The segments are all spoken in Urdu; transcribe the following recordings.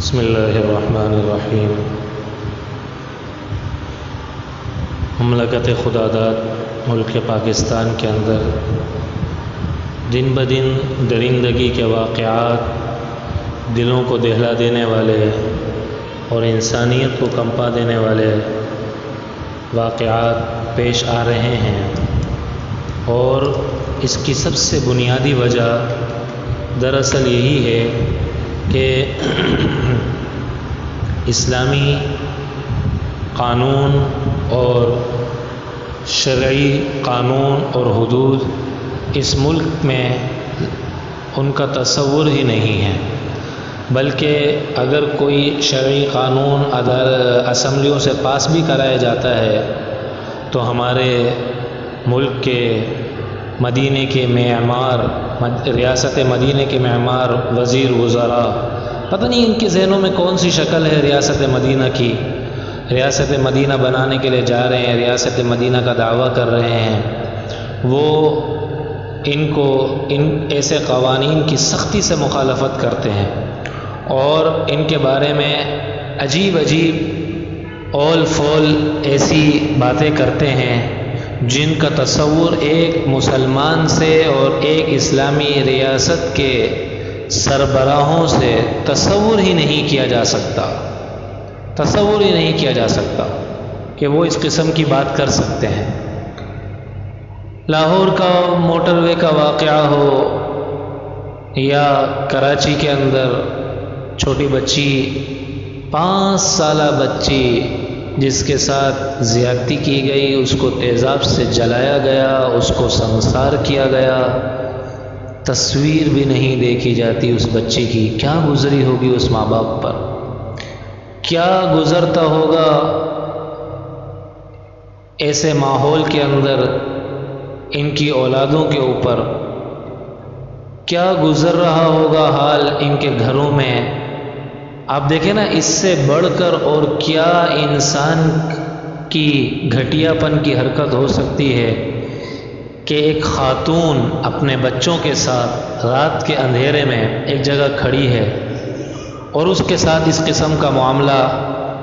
بسم اللہ الرحمن الرحیم۔ مملکت خداداد ملک پاکستان کے اندر دن بدن درندگی کے واقعات، دلوں کو دہلا دینے والے اور انسانیت کو کمپا دینے والے واقعات پیش آ رہے ہیں، اور اس کی سب سے بنیادی وجہ دراصل یہی ہے کہ اسلامی قانون اور شرعی قانون اور حدود اس ملک میں ان کا تصور ہی نہیں ہے، بلکہ اگر کوئی شرعی قانون اسمبلیوں سے پاس بھی کرایا جاتا ہے تو ہمارے ملک کے مدینہ کے معمار، ریاست مدینہ کے معمار، وزیر وزراء، پتہ نہیں ان کے ذہنوں میں کون سی شکل ہے ریاست مدینہ کی، ریاست مدینہ بنانے کے لیے جا رہے ہیں، ریاست مدینہ کا دعویٰ کر رہے ہیں، وہ ان ایسے قوانین کی سختی سے مخالفت کرتے ہیں اور ان کے بارے میں عجیب عجیب اول فول ایسی باتیں کرتے ہیں جن کا تصور ایک مسلمان سے اور ایک اسلامی ریاست کے سربراہوں سے تصور ہی نہیں کیا جا سکتا کہ وہ اس قسم کی بات کر سکتے ہیں۔ لاہور کا موٹر وے کا واقعہ ہو یا کراچی کے اندر چھوٹی بچی، 5 سالہ بچی جس کے ساتھ زیادتی کی گئی، اس کو تیزاب سے جلایا گیا، اس کو سنسار کیا گیا، تصویر بھی نہیں دیکھی جاتی اس بچی کی، کیا گزری ہوگی اس ماں باپ پر، کیا گزرتا ہوگا ایسے ماحول کے اندر ان کی اولادوں کے اوپر، کیا گزر رہا ہوگا حال ان کے گھروں میں۔ آپ دیکھیں نا، اس سے بڑھ کر اور کیا انسان کی گھٹیا پن کی حرکت ہو سکتی ہے کہ ایک خاتون اپنے بچوں کے ساتھ رات کے اندھیرے میں ایک جگہ کھڑی ہے اور اس کے ساتھ اس قسم کا معاملہ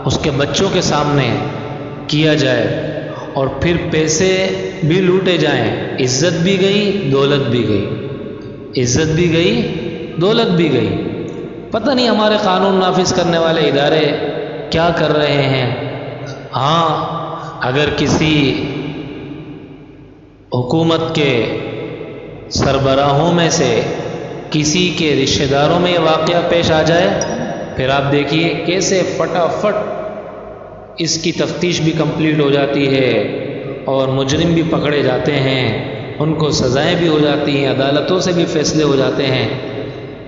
اس کے بچوں کے سامنے کیا جائے اور پھر پیسے بھی لوٹے جائیں، عزت بھی گئی، دولت بھی گئی، عزت بھی گئی، دولت بھی گئی۔ پتہ نہیں ہمارے قانون نافذ کرنے والے ادارے کیا کر رہے ہیں۔ ہاں، اگر کسی حکومت کے سربراہوں میں سے کسی کے رشتہ داروں میں یہ واقعہ پیش آ جائے، پھر آپ دیکھیے کیسے فٹافٹ اس کی تفتیش بھی کمپلیٹ ہو جاتی ہے اور مجرم بھی پکڑے جاتے ہیں، ان کو سزائیں بھی ہو جاتی ہیں، عدالتوں سے بھی فیصلے ہو جاتے ہیں۔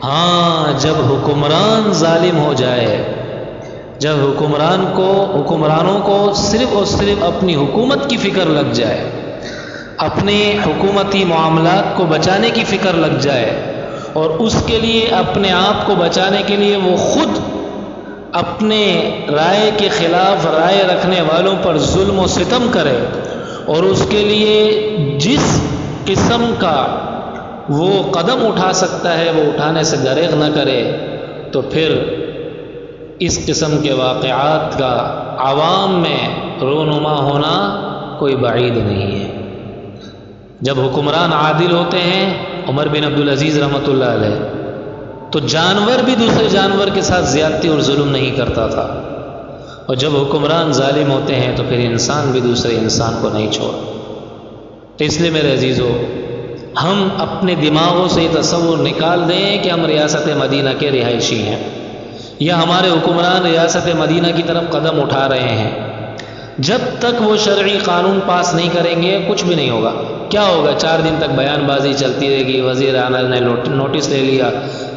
ہاں، جب حکمران ظالم ہو جائے، جب حکمرانوں کو صرف اور صرف اپنی حکومت کی فکر لگ جائے، اپنے حکومتی معاملات کو بچانے کی فکر لگ جائے اور اس کے لیے اپنے آپ کو بچانے کے لیے وہ خود اپنے رائے کے خلاف رائے رکھنے والوں پر ظلم و ستم کرے اور اس کے لیے جس قسم کا وہ قدم اٹھا سکتا ہے وہ اٹھانے سے دریغ نہ کرے، تو پھر اس قسم کے واقعات کا عوام میں رونما ہونا کوئی بعید نہیں ہے۔ جب حکمران عادل ہوتے ہیں، عمر بن عبدالعزیز رحمۃ اللہ علیہ، تو جانور بھی دوسرے جانور کے ساتھ زیادتی اور ظلم نہیں کرتا تھا، اور جب حکمران ظالم ہوتے ہیں تو پھر انسان بھی دوسرے انسان کو نہیں چھوڑ۔ تو اس لیے میرے عزیزو، ہم اپنے دماغوں سے یہ تصور نکال دیں کہ ہم ریاست مدینہ کے رہائشی ہیں یا ہمارے حکمران ریاست مدینہ کی طرف قدم اٹھا رہے ہیں۔ جب تک وہ شرعی قانون پاس نہیں کریں گے کچھ بھی نہیں ہوگا۔ کیا ہوگا؟ 4 دن تک بیان بازی چلتی رہے گی، وزیر اعلیٰ نے نوٹس لے لیا،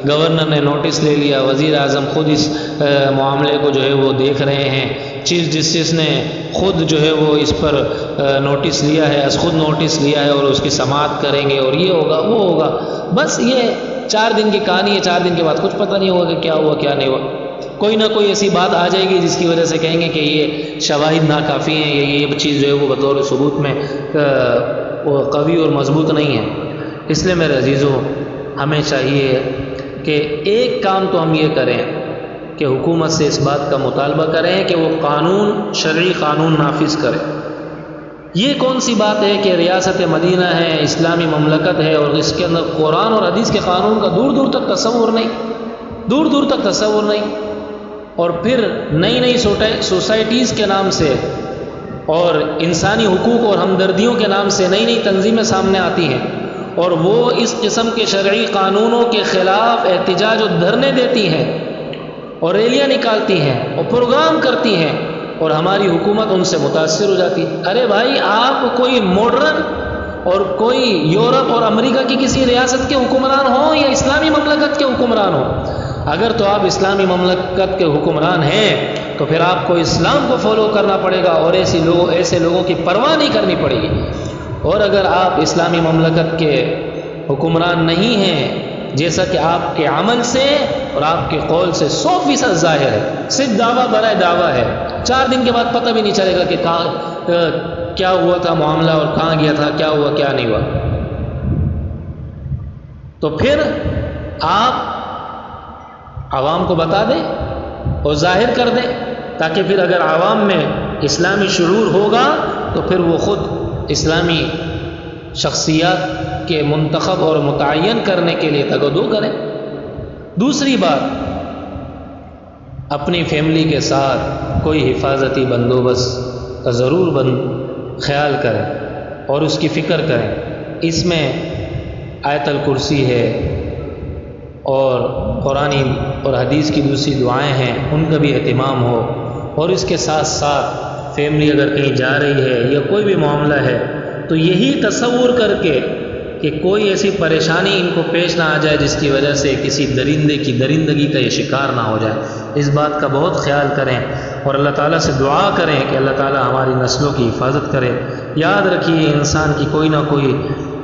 گورنر نے نوٹس لے لیا، وزیر اعظم خود اس معاملے کو جو ہے وہ دیکھ رہے ہیں، چیف جسٹس نے خود جو ہے وہ اس پر نوٹس لیا ہے، خود نوٹس لیا ہے اور اس کی سماعت کریں گے اور یہ ہوگا وہ ہوگا۔ بس یہ 4 دن کی کہانی ہے، 4 دن کے بعد کچھ پتہ نہیں ہوگا کہ کیا ہوا کیا نہیں ہوا۔ کوئی نہ کوئی ایسی بات آ جائے گی جس کی وجہ سے کہیں گے کہ یہ شواہد ناکافی ہیں، یہ چیز جو ہے وہ بطور ثبوت میں قوی اور مضبوط نہیں ہے۔ اس لیے میرے عزیزو، ہمیں چاہیے کہ ایک کام تو ہم یہ کریں کہ حکومت سے اس بات کا مطالبہ کریں کہ وہ قانون، شرعی قانون نافذ کرے۔ یہ کون سی بات ہے کہ ریاست مدینہ ہے، اسلامی مملکت ہے، اور اس کے اندر قرآن اور حدیث کے قانون کا دور دور تک تصور نہیں، دور دور تک تصور نہیں، اور پھر نئی نئی سوسائٹیز کے نام سے اور انسانی حقوق اور ہمدردیوں کے نام سے نئی نئی تنظیمیں سامنے آتی ہیں، اور وہ اس قسم کے شرعی قانونوں کے خلاف احتجاج و دھرنے دیتی ہیں اور ریلیاں نکالتی ہیں اور پروگرام کرتی ہیں، اور ہماری حکومت ان سے متاثر ہو جاتی ہے۔ ارے بھائی، آپ کوئی ماڈرن اور کوئی یورپ اور امریکہ کی کسی ریاست کے حکمران ہوں یا اسلامی مملکت کے حکمران ہوں، اگر تو آپ اسلامی مملکت کے حکمران ہیں تو پھر آپ کو اسلام کو فالو کرنا پڑے گا اور ایسے لوگوں کی پرواہ نہیں کرنی پڑے گی۔ اور اگر آپ اسلامی مملکت کے حکمران نہیں ہیں، جیسا کہ آپ کے عمل سے اور آپ کے قول سے 100% ظاہر ہے، صرف دعویٰ برائے دعویٰ ہے، 4 دن کے بعد پتہ بھی نہیں چلے گا کہ کیا ہوا تھا معاملہ اور کہاں گیا تھا، کیا ہوا کیا نہیں ہوا، تو پھر آپ عوام کو بتا دیں اور ظاہر کر دیں، تاکہ پھر اگر عوام میں اسلامی شعور ہوگا تو پھر وہ خود اسلامی شخصیات کے منتخب اور متعین کرنے کے لیے تگدو کریں۔ دوسری بات، اپنی فیملی کے ساتھ کوئی حفاظتی بندوبست کا ضرور خیال کریں اور اس کی فکر کریں۔ اس میں آیت الکرسی ہے اور قرآن اور حدیث کی دوسری دعائیں ہیں، ان کا بھی اہتمام ہو، اور اس کے ساتھ ساتھ فیملی اگر کہیں جا رہی ہے یا کوئی بھی معاملہ ہے تو یہی تصور کر کے کہ کوئی ایسی پریشانی ان کو پیش نہ آ جائے جس کی وجہ سے کسی درندے کی درندگی کا یہ شکار نہ ہو جائے، اس بات کا بہت خیال کریں اور اللہ تعالیٰ سے دعا کریں کہ اللہ تعالیٰ ہماری نسلوں کی حفاظت کرے۔ یاد رکھیے، انسان کی کوئی نہ کوئی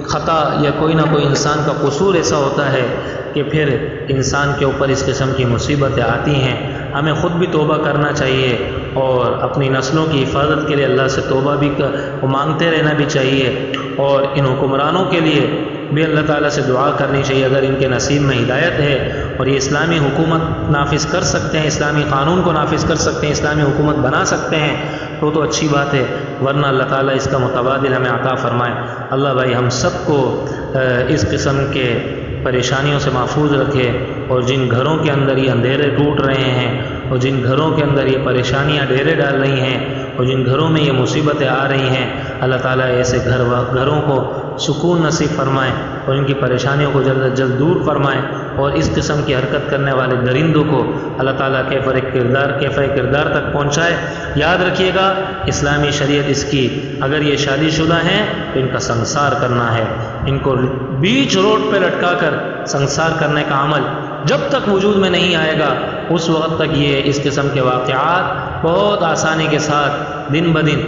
خطا یا کوئی نہ کوئی انسان کا قصور ایسا ہوتا ہے کہ پھر انسان کے اوپر اس قسم کی مصیبتیں آتی ہیں۔ ہمیں خود بھی توبہ کرنا چاہیے اور اپنی نسلوں کی حفاظت کے لیے اللہ سے توبہ بھی مانگتے رہنا بھی چاہیے، اور ان حکمرانوں کے لیے بھی اللہ تعالیٰ سے دعا کرنی چاہیے۔ اگر ان کے نصیب میں ہدایت ہے اور یہ اسلامی حکومت نافذ کر سکتے ہیں، اسلامی قانون کو نافذ کر سکتے ہیں، اسلامی حکومت بنا سکتے ہیں تو اچھی بات ہے، ورنہ اللہ تعالیٰ اس کا متبادل ہمیں عطا فرمائے۔ اللہ بھائی ہم سب کو اس قسم کے پریشانیوں سے محفوظ رکھے، اور جن گھروں کے اندر یہ اندھیرے ٹوٹ رہے ہیں اور جن گھروں کے اندر یہ پریشانیاں ڈیرے ڈال رہی ہیں اور جن گھروں میں یہ مصیبتیں آ رہی ہیں، اللہ تعالیٰ ایسے گھروں کو سکون نصیب فرمائے اور ان کی پریشانیوں کو جلد از جلد دور فرمائے، اور اس قسم کی حرکت کرنے والے درندوں کو اللہ تعالیٰ کیفر کردار تک پہنچائے۔ یاد رکھیے گا، اسلامی شریعت اس کی اگر یہ شادی شدہ ہیں تو ان کا سنسار کرنا ہے، ان کو بیچ روڈ پہ لٹکا کر سنسار کرنے کا عمل جب تک وجود میں نہیں آئے گا اس وقت تک یہ اس قسم کے واقعات بہت آسانی کے ساتھ دن بدن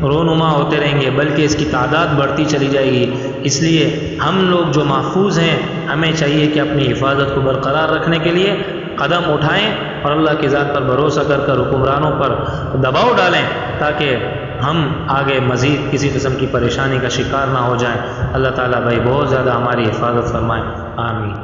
رونما ہوتے رہیں گے، بلکہ اس کی تعداد بڑھتی چلی جائے گی۔ اس لیے ہم لوگ جو محفوظ ہیں ہمیں چاہیے کہ اپنی حفاظت کو برقرار رکھنے کے لیے قدم اٹھائیں اور اللہ کی ذات پر بھروسہ کر کر حکمرانوں پر دباؤ ڈالیں، تاکہ ہم آگے مزید کسی قسم کی پریشانی کا شکار نہ ہو جائیں۔ اللہ تعالیٰ بھائی بہت زیادہ ہماری حفاظت فرمائے، آمین۔